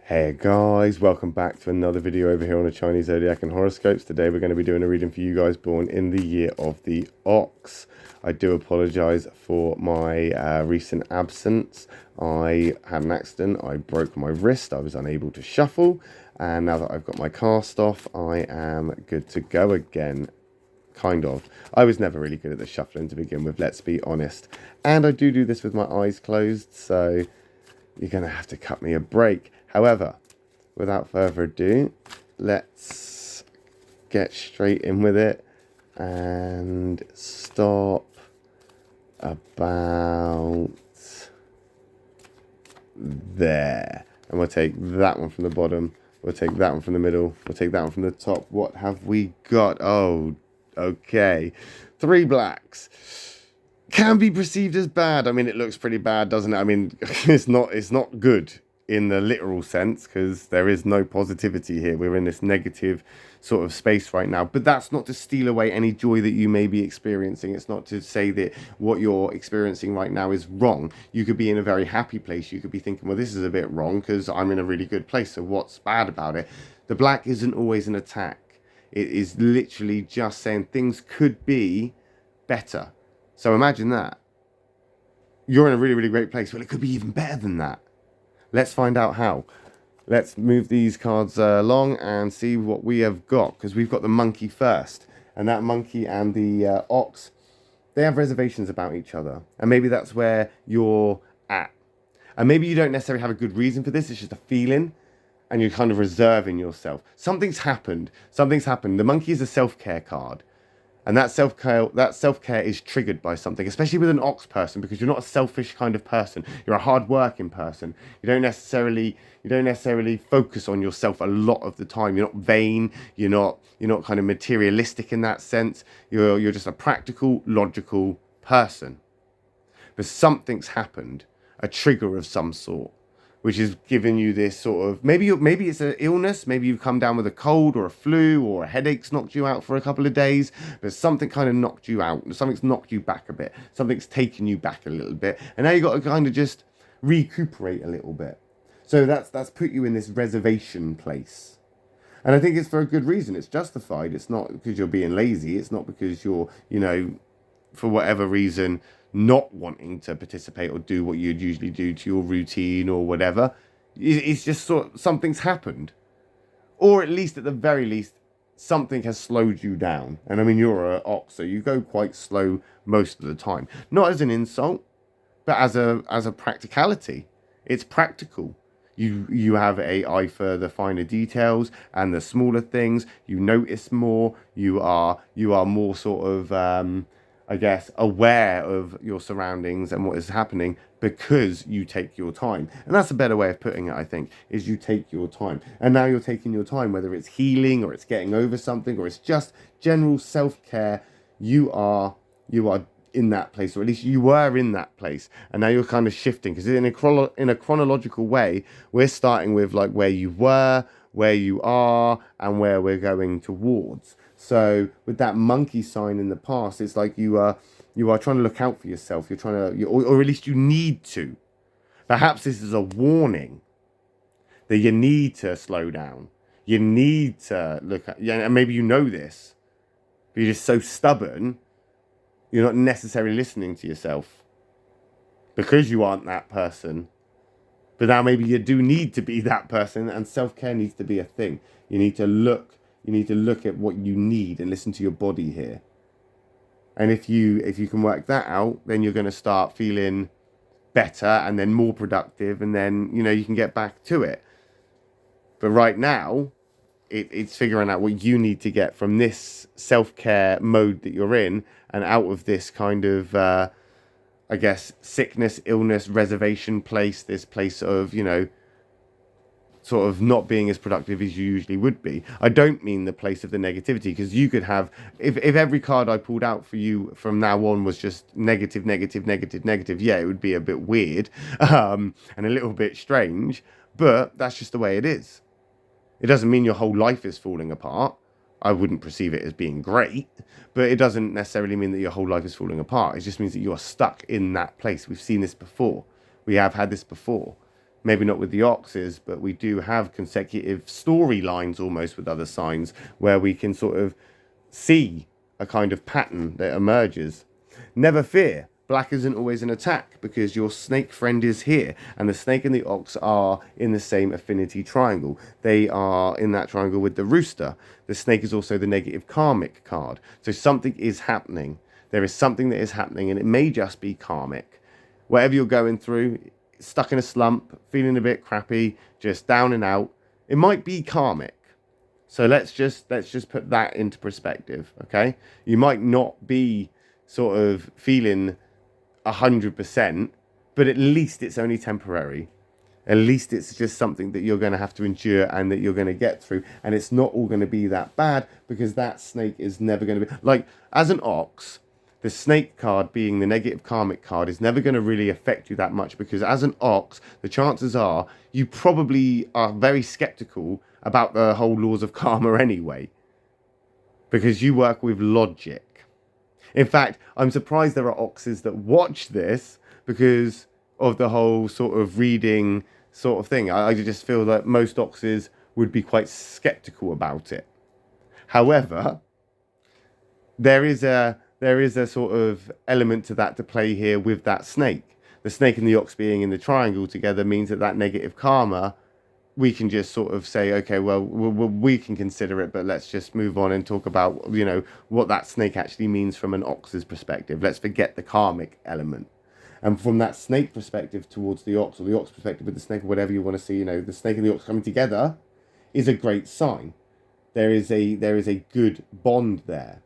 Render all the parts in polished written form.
Hey guys, welcome back to another video over here on the Chinese Zodiac and horoscopes. Today we're going to be doing a reading for you guys born in the year of the Ox. I do apologise for my recent absence. I had an accident, I broke my wrist, I was unable to shuffle, and now that I've got my cast off, I am good to go again. Kind of. I was never really good at the shuffling to begin with, let's be honest. And I do this with my eyes closed, so you're going to have to cut me a break. However, without further ado, let's get straight in with it and stop about there. And we'll take that one from the bottom. We'll take that one from the middle. We'll take that one from the top. What have we got? Oh, okay. 3 blacks. Can be perceived as bad. I mean, it looks pretty bad, doesn't it? I mean, it's not good in the literal sense, because there is no positivity here. We're in this negative sort of space right now. But that's not to steal away any joy that you may be experiencing. It's not to say that what you're experiencing right now is wrong. You could be in a very happy place. You could be thinking, well, this is a bit wrong because I'm in a really good place. So what's bad about it? The black isn't always an attack. It is literally just saying things could be better. So imagine that. You're in a really, really great place. Well, it could be even better than that. Let's find out how. Let's move these cards along and see what we have got. Because we've got the monkey first. And that monkey and the ox, they have reservations about each other. And maybe that's where you're at. And maybe you don't necessarily have a good reason for this. It's just a feeling. And you're kind of reserving yourself. Something's happened. Something's happened. The monkey is a self-care card. And that self-care is triggered by something, especially with an ox person, because you're not a selfish kind of person. You're a hard-working person. You don't necessarily focus on yourself a lot of the time. You're not vain. You're not kind of materialistic in that sense. You're just a practical, logical person. But something's happened, a trigger of some sort, which is giving you this sort of, maybe it's an illness, maybe you've come down with a cold or a flu or a headache's knocked you out for a couple of days, but something kind of knocked you out, something's knocked you back a bit, something's taken you back a little bit, and now you've got to kind of just recuperate a little bit. So that's put you in this reservation place. And I think it's for a good reason. It's justified. It's not because you're being lazy. It's not because you're, for whatever reason, not wanting to participate or do what you'd usually do to your routine or whatever. It's just sort of something's happened. Or at least, at the very least, something has slowed you down. And I mean, you're an ox, so you go quite slow most of the time. Not as an insult, but as a practicality. It's practical. You have an eye for the finer details and the smaller things. You notice more. You are more sort of I guess, aware of your surroundings and what is happening because you take your time. And that's a better way of putting it, I think, is you take your time. And now you're taking your time, whether it's healing or it's getting over something or it's just general self-care. You are in that place, or at least you were in that place. And now you're kind of shifting, because in a chronological way, we're starting with like where you were, where you are, and where we're going towards. So with that monkey sign in the past, it's like you are trying to look out for yourself. You're trying to, or at least you need to. Perhaps this is a warning that you need to slow down. You need to look at, yeah, and maybe you know this, but you're just so stubborn, you're not necessarily listening to yourself because you aren't that person. But now maybe you do need to be that person, and self-care needs to be a thing. You need to look at what you need and listen to your body here. And if you can work that out, then you're going to start feeling better and then more productive, and then you can get back to it. But right now, it's figuring out what you need to get from this self-care mode that you're in and out of this kind of I guess sickness, illness, reservation place, this place of sort of not being as productive as you usually would be. I don't mean the place of the negativity, because you could have, if every card I pulled out for you from now on was just negative, negative, negative, negative, yeah, it would be a bit weird and a little bit strange, but that's just the way it is. It doesn't mean your whole life is falling apart. I wouldn't perceive it as being great, but it doesn't necessarily mean that your whole life is falling apart. It just means that you are stuck in that place. We've seen this before. We have had this before. Maybe not with the oxes, but we do have consecutive storylines almost with other signs where we can sort of see a kind of pattern that emerges. Never fear, black isn't always an attack because your snake friend is here, and the snake and the ox are in the same affinity triangle. They are in that triangle with the rooster. The snake is also the negative karmic card. So something is happening. There is something that is happening, and it may just be karmic. Whatever you're going through, stuck in a slump, feeling a bit crappy, just down and out, it might be karmic. So let's just put that into perspective, okay? You might not be sort of feeling 100%, but at least it's only temporary. At least it's just something that you're going to have to endure and that you're going to get through. And it's not all going to be that bad because that snake is never going to be... Like, as an ox, the snake card being the negative karmic card is never going to really affect you that much because as an ox, the chances are you probably are very skeptical about the whole laws of karma anyway, because you work with logic. In fact, I'm surprised there are oxes that watch this because of the whole sort of reading sort of thing. I just feel that most oxes would be quite skeptical about it. However, there is a sort of element to that to play here with that snake. The snake and the ox being in the triangle together means that negative karma, we can just sort of say, okay, well, we can consider it, but let's just move on and talk about, you know, what that snake actually means from an ox's perspective. Let's forget the karmic element. And from that snake perspective towards the ox, or the ox perspective with the snake, or whatever you want to see, you know, the snake and the ox coming together is a great sign. There is a good bond there.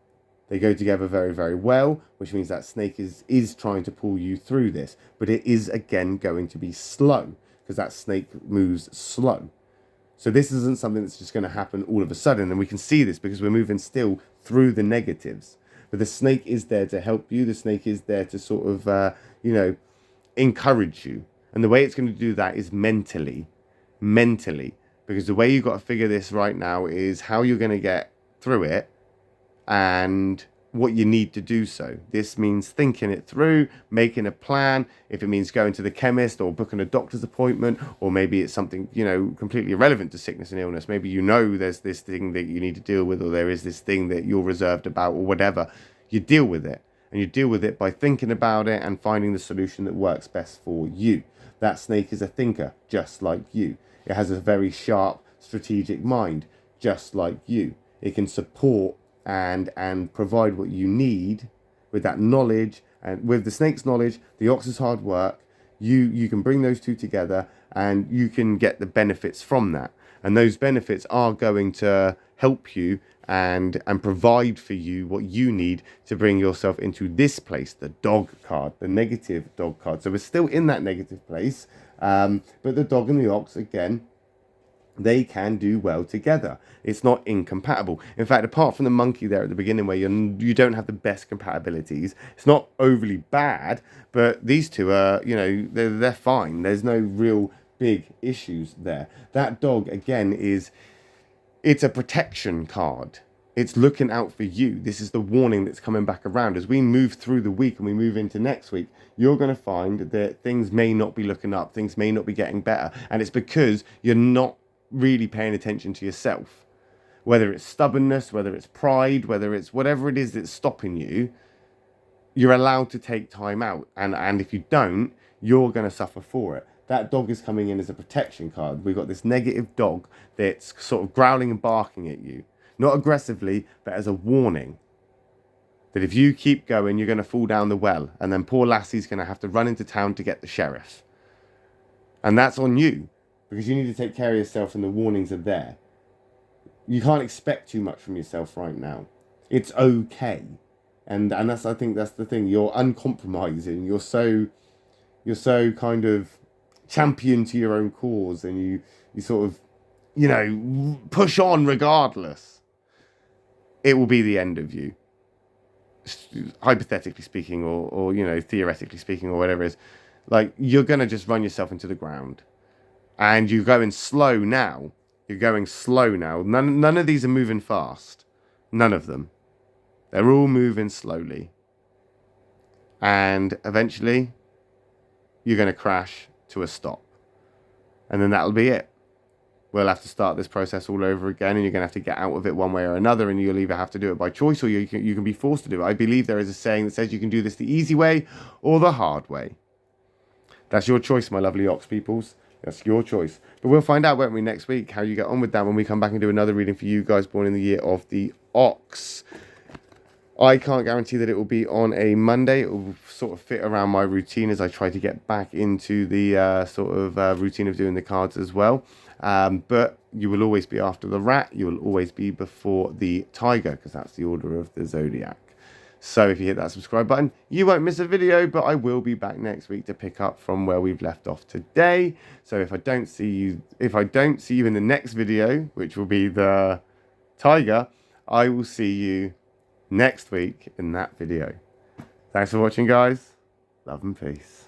They go together very, very well, which means that snake is trying to pull you through this. But it is, again, going to be slow, because that snake moves slow. So this isn't something that's just going to happen all of a sudden. And we can see this because we're moving still through the negatives. But the snake is there to help you. The snake is there to sort of, you know, encourage you. And the way it's going to do that is mentally. Because the way you've got to figure this right now is how you're going to get through it and what you need to do so. This means thinking it through, making a plan. If it means going to the chemist or booking a doctor's appointment, or maybe it's something, you know, completely irrelevant to sickness and illness. Maybe you know there's this thing that you need to deal with, or there is this thing that you're reserved about, or whatever. You deal with it. And you deal with it by thinking about it and finding the solution that works best for you. That snake is a thinker, just like you. It has a very sharp, strategic mind, just like you. It can support and provide what you need with that knowledge, and with the snake's knowledge, the ox's hard work. You can bring those two together and you can get the benefits from that. And those benefits are going to help you and provide for you what you need to bring yourself into this place, the dog card, the negative dog card. So we're still in that negative place, but the dog and the ox, again, they can do well together. It's not incompatible. In fact, apart from the monkey there at the beginning where you don't have the best compatibilities, it's not overly bad, but these two are, you know, they're fine. There's no real big issues there. That dog, again, it's a protection card. It's looking out for you. This is the warning that's coming back around. As we move through the week and we move into next week, you're going to find that things may not be looking up. Things may not be getting better. And it's because you're not really paying attention to yourself. Whether it's stubbornness, whether it's pride, whether it's whatever it is that's stopping you, you're allowed to take time out. And if you don't, you're going to suffer for it. That dog is coming in as a protection card. We've got this negative dog that's sort of growling and barking at you. Not aggressively, but as a warning. That if you keep going, you're going to fall down the well. And then poor Lassie's going to have to run into town to get the sheriff. And that's on you. Because you need to take care of yourself and the warnings are there. You can't expect too much from yourself right now. It's okay. And I think that's the thing. You're uncompromising. You're so kind of champion to your own cause, and you sort of, you know, push on regardless. It will be the end of you. Hypothetically speaking, or you know, theoretically speaking, or whatever it is. Like, you're going to just run yourself into the ground. And you're going slow now. None of these are moving fast. None of them. They're all moving slowly. And eventually, you're going to crash to a stop. And then that'll be it. We'll have to start this process all over again, and you're going to have to get out of it one way or another, and you'll either have to do it by choice or you can be forced to do it. I believe there is a saying that says you can do this the easy way or the hard way. That's your choice, my lovely ox peoples. That's your choice. But we'll find out, won't we, next week, how you get on with that when we come back and do another reading for you guys born in the year of the ox. I can't guarantee that it will be on a Monday. It will sort of fit around my routine as I try to get back into the routine of doing the cards as well. But you will always be after the rat. You will always be before the tiger, because that's the order of the zodiac. So if you hit that subscribe button, you won't miss a video, but I will be back next week to pick up from where we've left off today. So if I don't see you in the next video, which will be the tiger, I will see you next week in that video. Thanks for watching, guys. Love and peace.